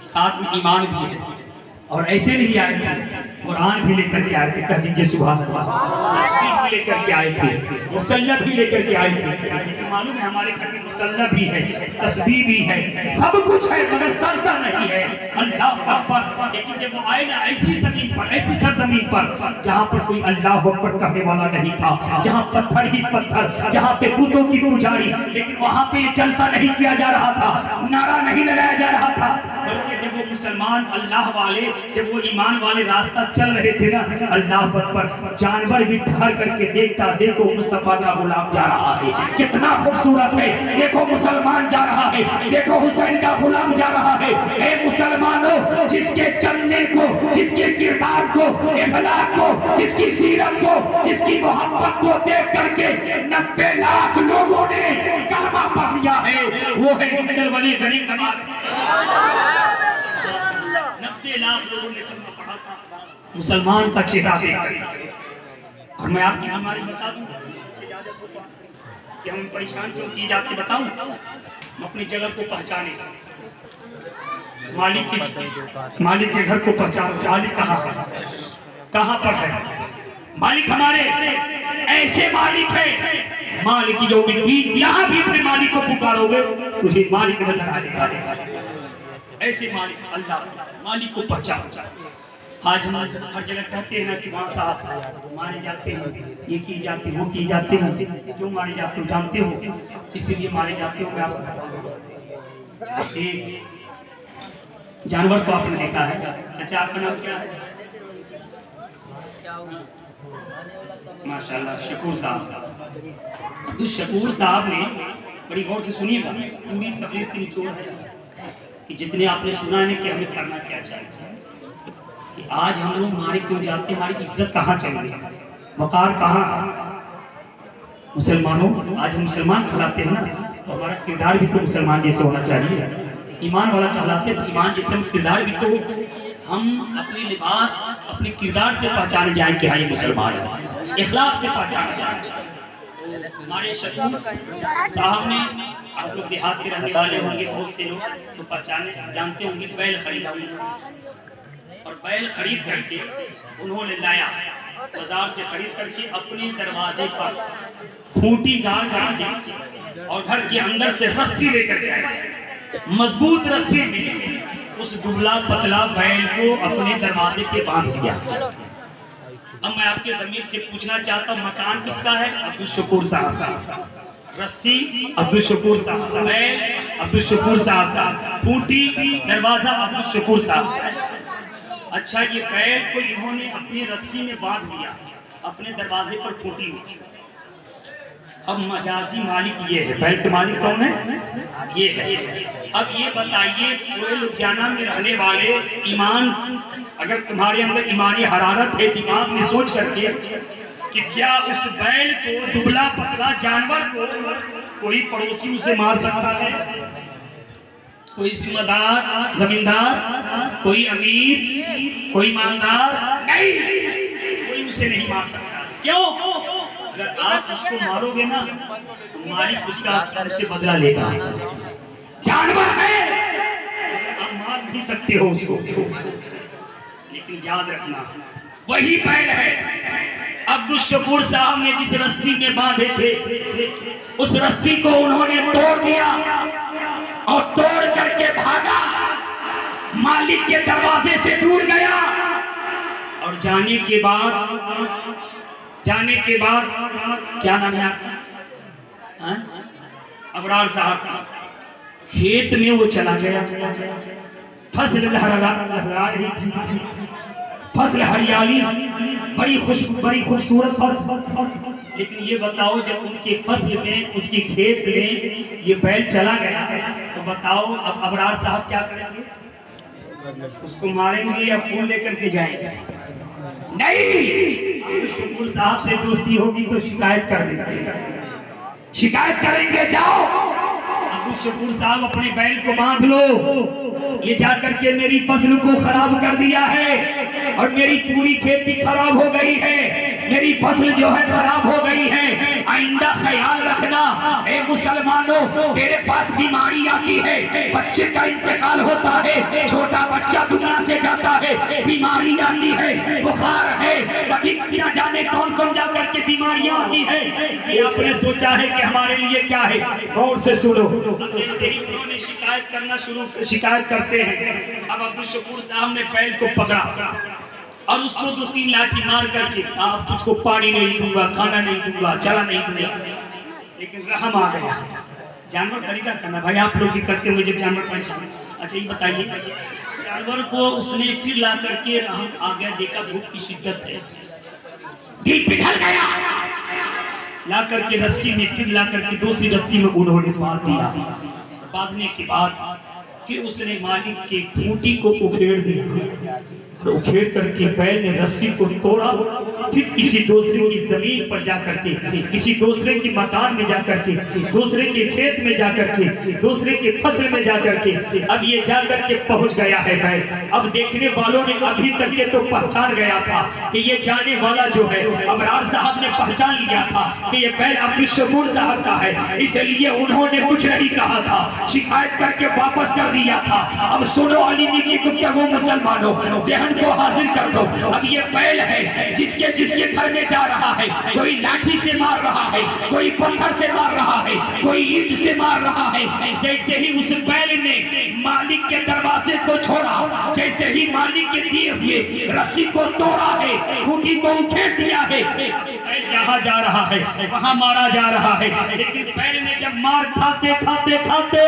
साथ में ईमान भी है, और ऐसे नहीं आए थे, कुरान भी लेकर के आए थे, कह दीजिए सुभान अल्लाह, तस्बीह भी लेकर के आए थे, मुसल्लत भी लेकर के आए थे। मालूम है हमारे घर में मुसल्लत भी है, तस्बीह भी है, सब कुछ है, मगर सजदा नहीं है। अल्लाह अकबर। लेकिन जब वो आए ना ऐसी जमीन पर, ऐसी सरजमीन पर जहाँ पर कोई अल्लाह अकबर कहने वाला नहीं था, जहाँ पत्थर ही पत्थर, जहाँ पे बुतों की पुजारी, लेकिन वहाँ पे ये जलसा नहीं किया जा रहा था, नारा नहीं लगाया जा रहा था, बल्कि जब वो मुसलमान अल्लाह वाले, जब वो ईमान वाले रास्ता चल रहे थे ना, अल्लाह पर जानवर भी ठहर करके देखता, देखो मुस्तफा का गुलाम जा रहा है, कितना खूबसूरत है, देखो मुसलमान जा रहा है, देखो हुसैन का गुलाम जा रहा है। ए मुसलमानों, जिसके चलने को, जिसके किरदार को, अखलाक को, जिसकी सीरत को, जिसकी मोहब्बत को देख करके 90 लाख लोगों ने कलमा पढ़ लिया है, वो है मुहम्मद वली गरीब नवाज। 90 लाख लोगों ने कलमा पढ़ा था मुसलमान का चेहरा देख। और मैं आपकी हमारी बता दूं कि हम परेशान क्यों की जाते, बताऊं, हम अपनी जगह को पहचाने, मालिक के घर को पहचान, मालिक कहाँ पर है। मालिक हमारे ऐसे मालिक है, मालिक की जो भी यहाँ भी अपने मालिक को पुकारोगे तुझे मालिक नजर आएगा। ऐसे मालिक अल्लाह, मालिक को पहचान। आज हम हर जगह कहते हैं ना कि वहाँ साहब मारे जाते हैं, ये की जाते वो की जाते हैं, क्यों मारे जाते हो जानते हो, इसीलिए मारे जाते हो। मैं आपको एक जानवर को आपने देखा है, चाचा आपका नाम क्या है? माशाल्लाह, शकूर साहब। तो शकूर साहब ने बड़ी गौर से सुनिएगा, पूरी तकलीफ की निचोड़ है कि जितने आपने सुना है कि हमें करना क्या चाहिए। कि आज हम लोग मारे क्यों जाते, हमारी इज्जत कहाँ चली गई, वकार कहाँ। मुसलमानों, आज हम मुसलमान कहलाते हैं ना, तो हमारा किरदार भी तो मुसलमान जैसे होना चाहिए। ईमान वाला कहलाते हैं, ईमान जैसे किरदार भी तो, हम अपने लिबास, अपने किरदार से पहचाने जाए कि हाँ ये मुसलमान है, इखलाक से पहचाने जाए। हमारे शकूर साहब ने, आप लोग देहात के रहने वाले होंगे बहुत से लोग तो पहचाने जानते होंगे, बैल खरीदा और बैल खरीद करके उन्होंने लाया, बाजार से खरीद करके अपने दरवाजे पर खूंटी गाड़ दी और घर के अंदर से रस्सी लेकर के आए, मजबूत रस्सी दी, उस दुबला पतला बैल को अपने दरवाजे पे बांध दिया। अब मैं आपके जमीर से पूछना चाहता हूँ, मकान किसका है? अब्दुल शकूर साहब का। रस्सी अब्दुल शकूर साहब का, बैल अब्दुल शकूर साहब का, खूंटी दरवाजा अब्दुल शकूर साहब का। अच्छा, ये बैल को इन्होंने अपनी रस्सी में बांध दिया, अपने दरवाजे पर खूंटी हुई। अब मजाजी मालिक ये है, बैल के मालिक कौन है? ये है। अब ये बताइए, पूरे लुधियाना में रहने वाले ईमान, अगर तुम्हारे अंदर ईमानी हरारत है, दिमाग में सोच करके कि क्या उस बैल को, दुबला पतला जानवर को कोई पड़ोसी उसे मार सकता है? कोई जिम्मेदार, जमींदार, कोई अमीर, कोई ईमानदार नहीं, कोई उसे नहीं मार सकता। क्यों? अगर आप उसको मारोगे ना तो मालिक उसका उससे बदला लेगा। जानवर है, आप मार भी सकते हो उसको, लेकिन याद रखना वही बैल है। अब्दुल शकूर साहब ने जिस रस्सी में बांधे थे, उस रस्सी को उन्होंने तोड़ दिया और तोड़ करके भागा, मालिक के दरवाजे से दूर गया और जाने के बाद क्या नाम है आपका? अबरार साहब का खेत में वो चला गया, फसल हरियाली, बड़ी खूबसूरत फसल। लेकिन ये बताओ, जब उनके फसल में, उसकी खेत में ये बैल चला गया तो बताओ अब अबरार साहब क्या करेंगे? उसको मारेंगे या फूल लेकर के जाएंगे? नहीं, शकूर साहब से दोस्ती होगी तो शिकायत कर देंगे। शिकायत करेंगे, जाओ। अबू शकूर साहब अपने बैल को बांध लो, ये जाकर के मेरी फसल को खराब कर दिया है और मेरी पूरी खेती खराब हो गई है, मेरी फसल जो है खराब हो गई है। आइंदा ख्याल रखना, ए मुसलमानों, तेरे पास बीमारी आती है, बच्चे का इंतकाल होता है, छोटा बच्चा दुनिया से जाता है, बीमारी आती है, बुखार है, कभी न जाने कौन कौन जाकर के बीमारियां आती है। ये आपने सोचा है कि हमारे लिए क्या है? गौर से सुनो। जैसे ही उन्होंने शिकायत करते हैं, अब अब्दुल शकूर साहब ने बैल को पकड़ा और उसको 2-3 लाठी मार करके, आप तुझको पानी नहीं दूंगा, खाना नहीं दूंगा, चला नहीं दूंगा। लेकिन रहम आ गया, जानवर खरीदा करना भाई, आप लोग भी करते हुए जब जानवर परेशान। अच्छा ये बताइए, जानवर को उसने फिर ला करके रहम आ गया, देखा भूख की शिद्दत है, दिल पिघल गया, ला करके रस्सी में फिर ला करके दूसरी रस्सी में उन्होंने बांध दिया। बांधने के बाद फिर उसने मालिक की खूंटी को उखेड़ दिया, तो उखेड़ करके बैल ने रस्सी को तोड़ा, फिर किसी दूसरे की जमीन पर जाकर के, किसी दूसरे की मकान में जाकर के, दूसरे के खेत में जाकर के, दूसरे के फसल में जाकर के, अब ये जाकर के पहुंच गया है बैल। अब देखने वालों ने अभी तक ये तो पहचान गया था कि ये जाने वाला जो है, अबरार साहब ने पहचान लिया था कि ये बैल अब्दुल शकूर साहब का है, इसलिए उन्होंने कुछ नहीं कहा था, शिकायत करके वापस कर दिया था। अब सुनो अली की गुफ्तगू मुसलमानों, को हाजिर कर दो। अब ये बैल है जिसके जिसके घर में जा रहा है, कोई लाठी से मार रहा है, कोई पत्थर से मार रहा है, कोई ईंट से मार रहा है। जैसे ही उस बैल ने मालिक के दरवाजे को छोड़ा, जैसे ही मालिक के दिए हुए रस्सी को तोड़ा है, खूंटी को उखेड़ दिया है, बैल जहाँ जा रहा है वहाँ मारा जा रहा है। लेकिन बैल ने जब मार खाते खाते खाते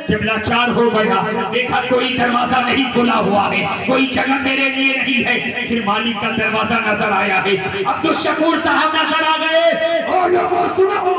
जब लाचार हो गया, देखा कोई दरवाजा नहीं खुला हुआ है, कोई जगह मेरे लिए नहीं है, फिर मालिक का दरवाजा नजर आया है। अब्दुल शकूर साहब नजर आ गए। ओ लोगों सुनो,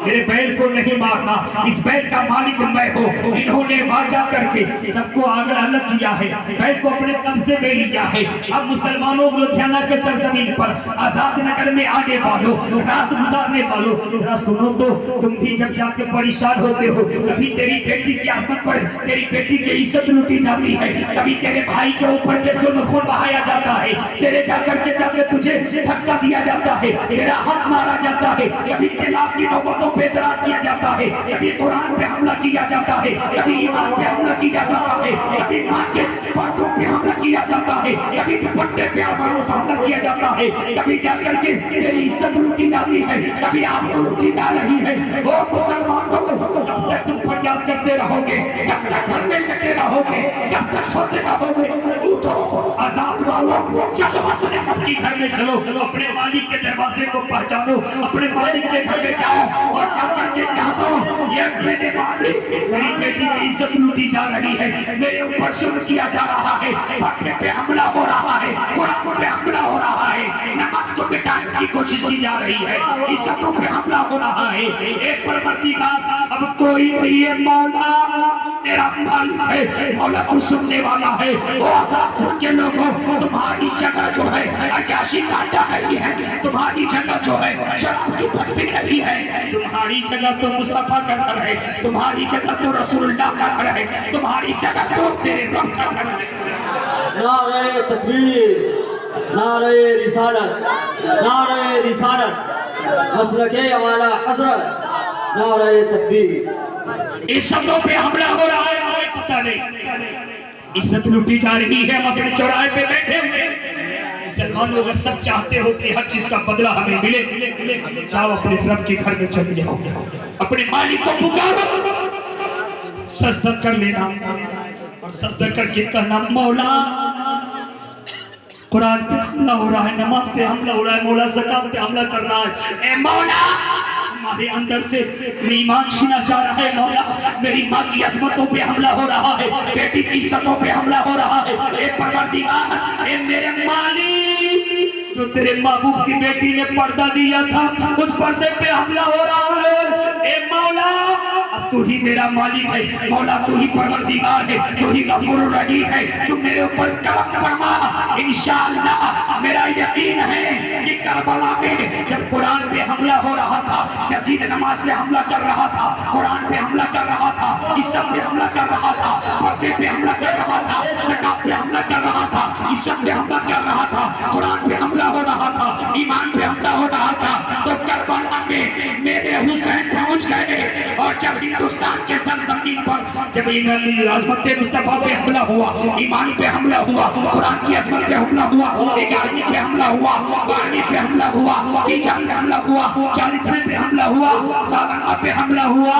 मेरे बैल को नहीं मारना, इस बैल का मालिक मैं हूँ। इन्होंने वाचा करके सबको आगे अलग किया है, बैल को अपने कब्जे में लिया है। अब मुसलमानों लुधियाना के सरजमीन पर आजाद नगर में आने वालों, रात गुजारने वालों, जरा सुनो तो, तुम भी जब जाके परेशान होते हो, कभी तेरी बेटी की आसमान पर तेरी बेटी की इज्जत लूटी जाती है, कभी तेरे भाई के ऊपर पैसों में खून बहाया जाता है, तेरे जाकर के जाके तुझे धक्का दिया जाता है, तेरा हक मारा जाता है, कभी तलाक की नौबतों पे इतराज किया जाता है, कभी कुरान पे हमला किया जाता है, कभी ईमान पे हमला किया जाता है, कभी मां के बातों पे हमला किया जाता है, कभी दुपट्टे पे हमला किया जाता है, कभी जाकर के तेरी इज्जत लूटी जाती है, कभी आपको लूटी जा रही है। वो मुसलमानों जब तक तुम फरियाद करते रहोगे, जब तक घर में लगे रहोगे, जब तक सोते रहोगे, उठो आजाद वालों, चलो अपने घर में चलो, अपने मालिक के दरवाजे को पहचानो, अपने मालिक के घर में जाओ और जाकर के कह दो, ये मेरे मालिक, मेरी बेटी की इज्जत लूटी जा रही है, मेरे ऊपर शुरू किया जा रहा है, भक्ति पे हमला हो रहा है, कुरान पे हमला हो रहा है, नमाज को मिटाने की कोशिश की जा रही है, इज्जतों पे हमला हो रहा है। एक परवरदिगार, अब कोई नहीं है मौला, तेरा मालिक है, मौला तू सुनने वाला है। वो आजाद के लोगों, तुम्हारी जगह जो है अयाशी काटा नहीं है, तुम्हारी जगह जो है शराब की भट्टी नहीं है, तुम्हारी जगह तो मुस्तफा का घर है, तुम्हारी जगह तो रसूलुल्लाह का घर है, तुम्हारी जगह तो तेरे रब का घर है। नारे तकबीर, नारे रिसालत, नारे रिसालत, मसलके वाला हजरत, नारे तकबीर। इस शब्दों पे हमला हो रहा है, हमें पता नहीं, इज्जत लूटी जा रही है, मगर चौराहे पे बैठे हुए मुसलमानों अगर सब चाहते हो कि हर चीज का बदला हमें मिले, जाओ अपने रब के घर में चले जाओ, अपने मालिक को पुकारो, सजदा कर लेना और सजदा करके कहना, मौला कुरान पे हमला हो रहा है, नमाज पे हमला हो रहा है, मौला ज़कात पे हमला कर रहा है, ए मौला हमारे अंदर से ईमान छीना जा रहा है, मौला मेरी माँ की अजमतों पे हमला हो रहा है, बेटी की इज्जतों पे हमला हो रहा है, ए परवरदिगार, ए मेरे मालिक, जो तेरे महबूब की बेटी ने पर्दा दिया था, उस पर्दे पे हमला हो रहा है, ए मौला अब तू ही मेरा मालिक है, मौला तू ही परवरदिगार है, तू ही गफूर रहीम है, तू मेरे ऊपर करम फरमा। इंशाअल्लाह मेरा यकीन है कि करबला में जब कुरान पे हमला हो रहा था, यजीद नमाज पे हमला कर रहा था, कुरान पे हमला कर रहा था, इस्लाम पे हमला कर रहा था, पर्दे पे हमला कर रहा था, ज़कात पे हमला कर रहा था, इस्लाम पे हमला कर रहा था, कुरान पे हमला हो रहा था, ईमान पे हमला हो रहा था। तो करबला में मेरे हुसैन पहुंच गए और जब हिंदुस्तान के सरजमीन पर जब अज़मत मुस्तफा पे हमला हुआ, ईमान पे हमला हुआ, कुरान की अज़मत पे हमला हुआ, 11वीं पे हमला हुआ, 12वीं पे हमला हुआ, 30 पे हमला हुआ, 40वें पे हमला हुआ, सालाना पे हमला हुआ,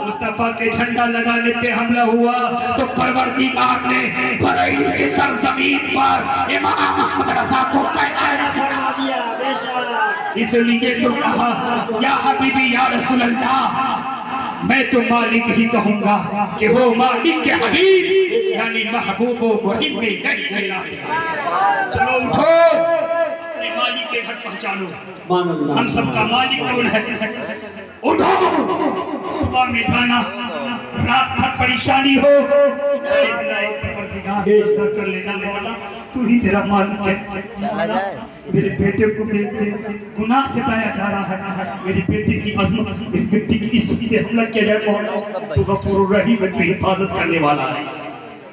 मुस्तफा के झंडा लगाने पे हमला हुआ, तो परवरदिगार ने बरेली के सरजमीन पर इमाम अहमद रज़ा को पैदा फरमा दिया। इसलिए तो कहा या हबीबी या रसूल अल्लाह, मैं तो मालिक ही कहूंगा कि वो मालिक के हबीब यानी महबूब वही में नहीं मिला। चलो उठो, अपने मालिक के घर पहचानो, हम सबका मालिक कौन है। उठो, सुबह में जाना, रात भर परेशानी हो, कर लेना मौला, तू ही तेरा मालिक है। मेरे बेटे को गुनाह से पाया जा रहा है, मेरी बेटी की अज़मत, मेरी बेटी की इज्जत पे हमला किया जाए मौला, तू गफूर रहीम है, तू हिफाजत करने वाला है।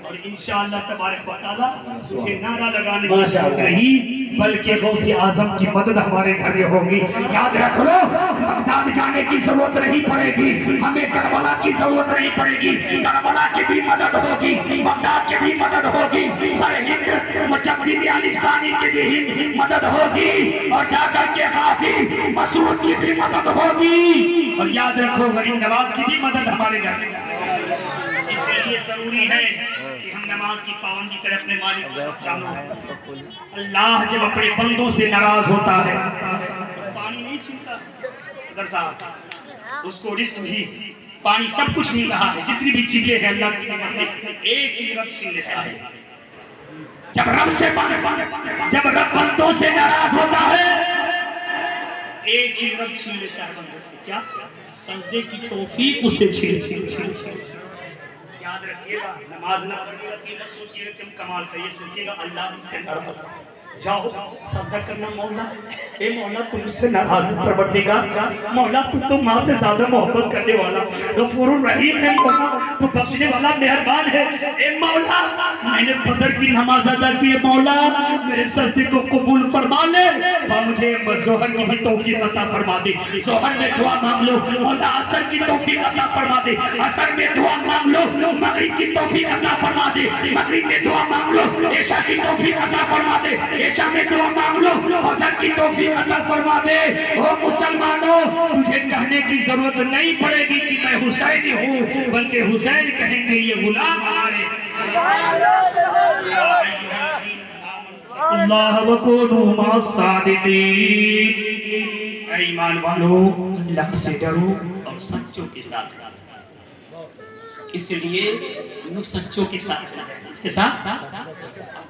और इंशाअल्लाह तबारक व तआला तुझे नारा लगाने की जरूरत नहीं, बल्कि गौसे आजम की मदद हमारे घर में होगी। याद रख लो, बगदाद जाने की जरूरत नहीं पड़ेगी, हमें करबला की जरूरत नहीं पड़ेगी, करबला की भी मदद होगी, बगदाद की भी मदद होगी, सारे हिंद मुजद्दिद अली सानी की भी मदद होगी, और जाकर के गाजी मसूद की भी मदद होगी। और याद रखो, गरीब नवाज की भी मदद हमारे घर में। इसलिए जरूरी है कि हम नमाज की पाबंदी करें, अपने मालिक को पहचानो। अल्लाह जब अपने बंदों से नाराज होता है तो पानी नहीं छीनता, अगर साहब उसको रिस्क भी, पानी सब कुछ मिल रहा है, जितनी भी चीजें हैं अल्लाह की नियामत में, एक चीज रब छीन लेता है। जब रब से जब रब बंदों से नाराज होता है, एक चीज रब छीन लेता है बंदों से, क्या? सजदे की तौफीक उसे छीन। याद रखिएगा, नमाज ना पढ़िएगा कि मत सोचिएगा कि हम कमाल करिए, सोचिएगा अल्लाह मुझसे नाराज है। जाओ सजदा करना, मौला ए मौला तुम मुझसे नाराज परवरदिगार, मौला तू तो माँ से ज्यादा मोहब्बत करने वाला, गफूर रहीम है मौला, तू बख्शने वाला मेहरबान है। ए मौला मैंने फजर की नमाज अदा की है, मौला मेरे सजदे को कबूल फरमा ले, और मुझे ज़ोहर की भी तौफीक अता फरमा दे। ज़ोहर में दुआ मांग लो, मौला असर की तौफीक अता फरमा दे, असर में दुआ मांग लो, मगरिब की तौफीक अता फरमा दे, मगरिब में दुआ मांग लो, इशा की तौफीक अता फरमा दे, इशा में दुआ मांग लो, फजर की तौफीक अता फरमा दे। ओ मुसलमानों, तुझे कहने की जरूरत नहीं पड़ेगी कि मैं हुसैनी हूँ, बल्कि हुसैन कहेंगे ये गुलाम हमारे। अल्लाह वकुनु मस्सादिकीन, ईमान वालों अल्लाह से डरो और सच्चों के साथ, इसलिए लोग सच्चों के साथ, इसके साथ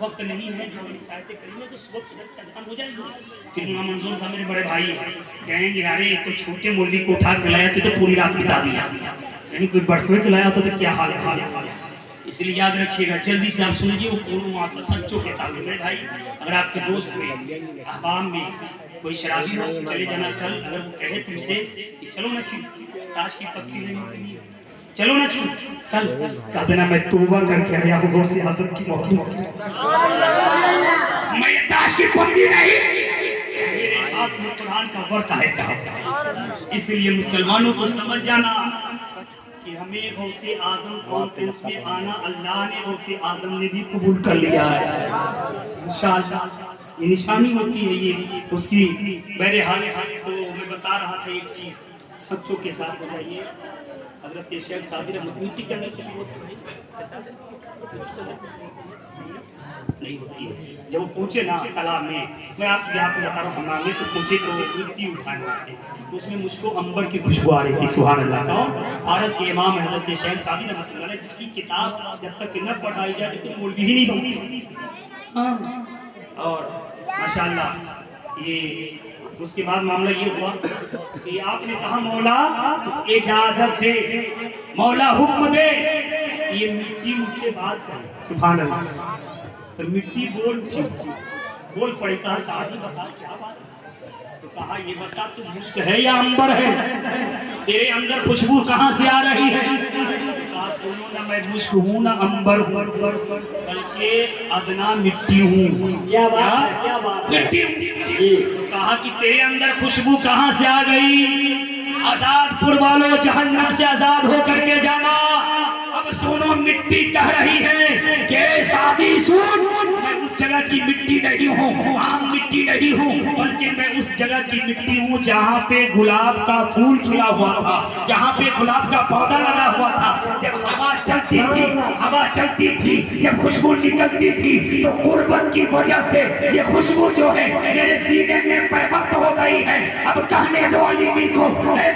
वक्त नहीं है जो सहायता करेंगे तो वक्त खत्म हो जाएगी। फिर मंजूर साहब मेरे बड़े भाई कहेंगे अरे कोई छोटे मुर्गी को उठा के लाया तो पूरी रात बिता दिया, यानी कोई बढ़ते के लाया तो क्या हाल है। इसलिए याद रखिएगा, जल्दी से आप सुनिए, वो पूर्ण वहाँ से सच्चों के साथ मेरे भाई। अगर आपके दोस्त में अहबाम में कोई शराबी हो चले जाना, कल अगर वो कहे तुमसे कि चलो ना ताश की पत्ती नहीं, चलो ना कल कह देना मैं तौबा करके आया हूँ गौसे आज़म की मोहब्बत, मैं ताश की पत्ती नहीं, मेरे हाथ में कुरान का वर्क है। इसलिए मुसलमानों को समझ जाना कि हमें गौसे आज़म कॉन्फ्रेंस में आना अल्लाह ने गौसे आज़म ने भी कबूल कर लिया है इंशाअल्लाह। ये निशानी होती है, ये उसकी मेरे हाल तो मैं बता रहा था एक चीज़, सच्चों के साथ बताइए। हज़रत शेख सादी रहमतुल्लाह की करने की जरूरत नहीं होती है। जब वो पूछे ना तालाब में, मैं आपको यहाँ पे बता रहा हूँ, हमारे तो पूछे तो मिट्टी उठाने वाले, तो उसमें मुझको अंबर की खुशबू आ रही थी। सुभान अल्लाह। कौन? फारस के इमाम हज़रत शेख सादी रहमतुल्लाह अलैह, जिसकी किताब जब तक न पढ़ाई जाए तो मौलवी ही नहीं बनती। और माशाअल्लाह ये उसके बाद मामला ये हुआ कि आपने कहा मौला इजाजत दे, मौला हुक्म दे, ये मिट्टी मुझसे बात करे। सुभान अल्लाह। तो मिट्टी बोल बोल पड़ी कहा शादी बता क्या बात। तो कहा ये बता तू मुश्क है या अंबर है, तेरे अंदर खुशबू कहाँ से आ रही है। कहा सुनो ना मैं मुश्क हूँ ना अंबर हूँ, बल्कि अदना मिट्टी हूँ। क्या बात मिट्टी हूँ। कहा कि तेरे अंदर खुशबू कहाँ से आ गई। आजादपुर वालों जहन्नम से आजाद होकर के जाना। अब सुनो मिट्टी कह रही है कि शादी सुन, मैं उस जगह की मिट्टी नहीं हूँ, आम मिट्टी नहीं हूँ, बल्कि मैं उस जगह की मिट्टी हूँ जहाँ पे गुलाब का फूल खिला हुआ था, जहाँ पे गुलाब का पौधा लगा हुआ था। जब हवा चलती थी, जब खुशबू निकलती थी, तो गुर्बत की वजह से ये खुशबू जो है मेरे सीने में पैबस्त हो गई है। अब कहने दो अली को,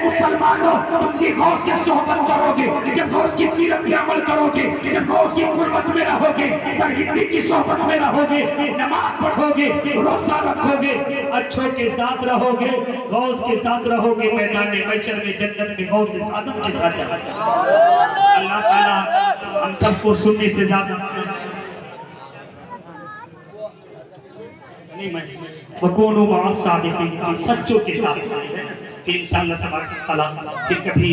मुसलमानों तुम भी गौस से सोहबत करोगे, जब गौस की सीरत पे अमल करोगे, जब गौस की गुर्बत में रहोगे, सरहिंदी की सोहबत में रहोगे, नमाज पढ़ोगे, रोजा रखोगे, अच्छों के साथ रहोगे, गौस के साथ रहोगे, मैदान महशर में जन्नत में गौस आदम के साथ। अल्लाह ताला हम सबको सुनने से ज्यादा नहीं, मैं वकोनो माअस सादिकीन, सच्चों के साथ फिर इंशाअल्लाह तबारक ताला। फिर कभी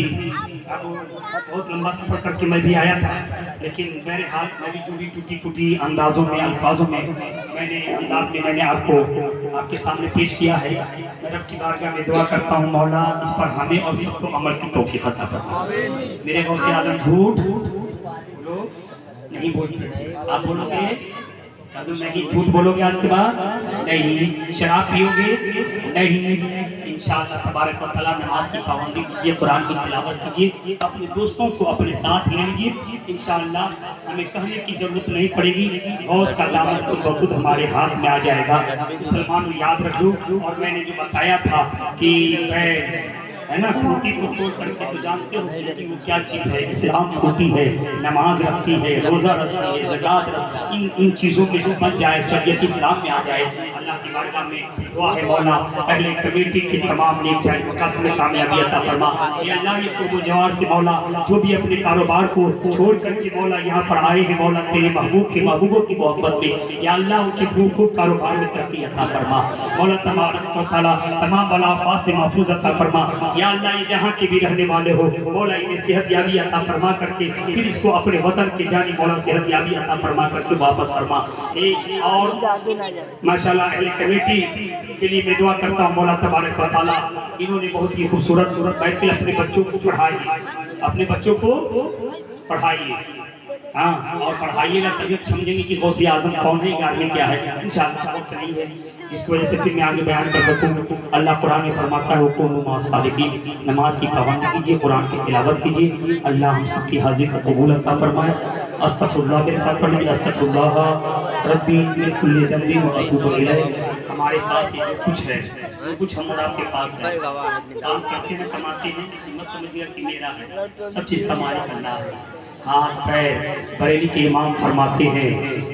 बहुत लंबा सफर करके मैं भी आया था, लेकिन मेरे हाथ में भी टूटी फूटी अंदाजों में अल्फाजों में मैंने आपको आपके सामने पेश किया है। मैं रब की बारगाह में दुआ करता हूँ मौला इस पर हमें और सबको अमल की तौफीक अता फरमाए। मेरे गौसे आदम झूठ नहीं बोलते, आप बोलोगे नहीं, झूठ बोलोगे आज के बाद नहीं, शराब पियोगे नहीं, इंशाअल्लाह तबारक व तआला नमाज की पाबंदी कीजिए, कुरान की तिलावत कीजिए, अपने दोस्तों को अपने साथ लेंगे, इंशाअल्लाह हमें कहने की जरूरत नहीं पड़ेगी, गौस का दामन खुद ब खुद हमारे हाथ में आ जाएगा। मुसलमान याद रख लो। और मैंने जो बताया था कि है ना, खूंटी को तोड़ करके तो जानते हो कि वो क्या चीज़ है। इस्लाम खूंटी है, नमाज रस्सी है, रोज़ा रस्सी है, ज़कात, इन चीज़ों में जो बन जाए, शरीयत इस्लाम में आ जाए। अल्लाह की बारगाह में दुआ है मौला पहले कमेटी की तमाम नेक जाए मकासद में कामयाबी अता फरमा। ये अल्लाह ये कुर्ब जवार से मौला जो भी अपने कारोबार को छोड़ करके मौला यहाँ पर आए हैं मौला तेरे महबूब के महबूबों की मोहब्बत में, या अल्लाह उनके खूब कारोबार में तरक्की अता फरमा। मौला तमाम बला आफात से महफूज अता फरमा। या अल्लाह ये जहाँ के भी रहने वाले हो मौला इन्हें सेहत याबी अता फरमा करके फिर इसको अपने वतन के जानी मौला सेहत याबी अता फरमा करके वापस फरमा। और माशाल्लाह अहले कमेटी के लिए मैं दुआ करता हूँ मौला तबारक व तआला, इन्होंने बहुत ही खूबसूरत बैठ के अपने बच्चों को पढ़ाइए, हाँ, और पढ़ाइए ना, तभी समझेंगे कि गौसे आजम कौन है, गार्डियन क्या है। इंशाअल्लाह वक्त नहीं है जिसकी वजह से फिर मैं आगे बयान कर सकूँ। अल्लाह कुरान में फरमाता है हुकुम सादिकीन, नमाज की पाबंदी कीजिए, कुरान की तिलावत कीजिए। अल्लाह हम सबकी हाजिर का कबूल अता फरमाए। अस्तगफिरुल्लाह मेरे साथ पढ़ लीजिए, अस्तगफिरुल्लाह रब्बी मिन कुल्ली ज़ंबिन व अतूबु इलैह। हमारे पास ये जो कुछ है वो कुछ हम और आपके पास है, काम करते हैं कमाते हैं, मत समझिए कि मेरा है, सब चीज़ का मालिक अल्लाह है। हाथ पैर बरेली के इमाम फरमाते हैं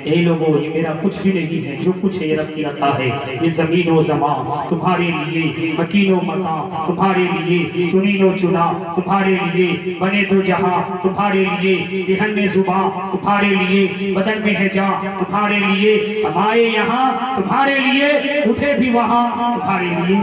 ए लोगों ये मेरा कुछ भी नहीं है, जो कुछ है ये रब की अता है। ये ज़मीन व ज़मान तुम्हारे लिए, मकीन व मकान तुम्हारे लिए, चुनी व चुना तुम्हारे लिए, बने दो जहां तुम्हारे लिए, दिहन में जुबान तुम्हारे लिए, बदन में है जान तुम्हारे लिए, हमारे यहाँ तुम्हारे लिए, उठे भी वहाँ तुम्हारे लिए।